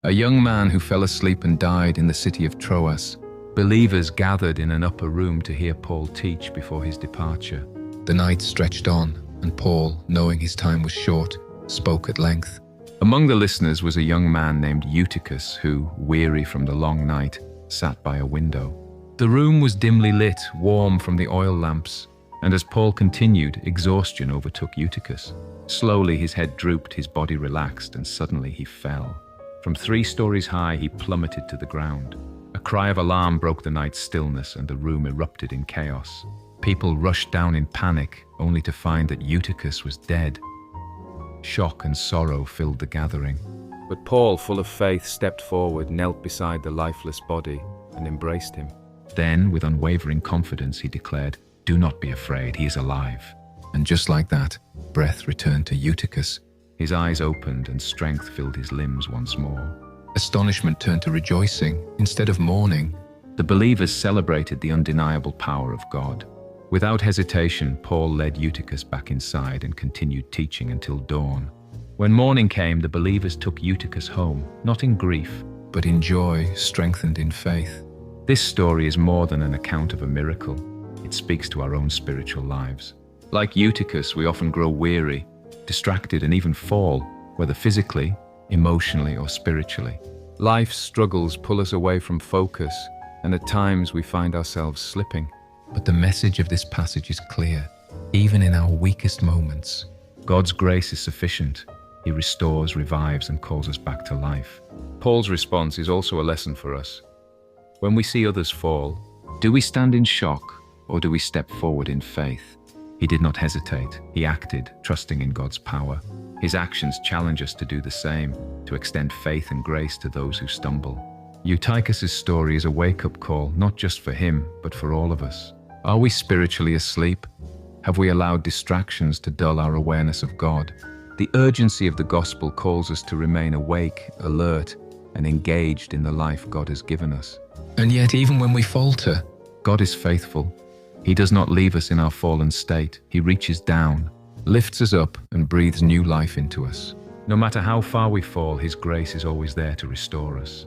A young man who fell asleep and died in the city of Troas. Believers gathered in an upper room to hear Paul teach before his departure. The night stretched on, and Paul, knowing his time was short, spoke at length. Among the listeners was a young man named Eutychus who, weary from the long night, sat by a window. The room was dimly lit, warm from the oil lamps, and as Paul continued, exhaustion overtook Eutychus. Slowly his head drooped, his body relaxed, and suddenly he fell. From 3 stories high, he plummeted to the ground. A cry of alarm broke the night's stillness, and the room erupted in chaos. People rushed down in panic, only to find that Eutychus was dead. Shock and sorrow filled the gathering. But Paul, full of faith, stepped forward, knelt beside the lifeless body, and embraced him. Then, with unwavering confidence, he declared, "Do not be afraid, he is alive." And just like that, breath returned to Eutychus. His eyes opened and strength filled his limbs once more. Astonishment turned to rejoicing instead of mourning. The believers celebrated the undeniable power of God. Without hesitation, Paul led Eutychus back inside and continued teaching until dawn. When morning came, the believers took Eutychus home, not in grief, but in joy, strengthened in faith. This story is more than an account of a miracle. It speaks to our own spiritual lives. Like Eutychus, we often grow weary, distracted, and even fall, whether physically, emotionally, or spiritually. Life's struggles pull us away from focus, and at times we find ourselves slipping. But the message of this passage is clear. Even in our weakest moments, God's grace is sufficient. He restores, revives, and calls us back to life. Paul's response is also a lesson for us. When we see others fall, do we stand in shock, or do we step forward in faith? He did not hesitate. He acted, trusting in God's power. His actions challenge us to do the same, to extend faith and grace to those who stumble. Eutychus' story is a wake-up call, not just for him, but for all of us. Are we spiritually asleep? Have we allowed distractions to dull our awareness of God? The urgency of the gospel calls us to remain awake, alert, and engaged in the life God has given us. And yet, even when we falter, God is faithful. He does not leave us in our fallen state. He reaches down, lifts us up, and breathes new life into us. No matter how far we fall, His grace is always there to restore us.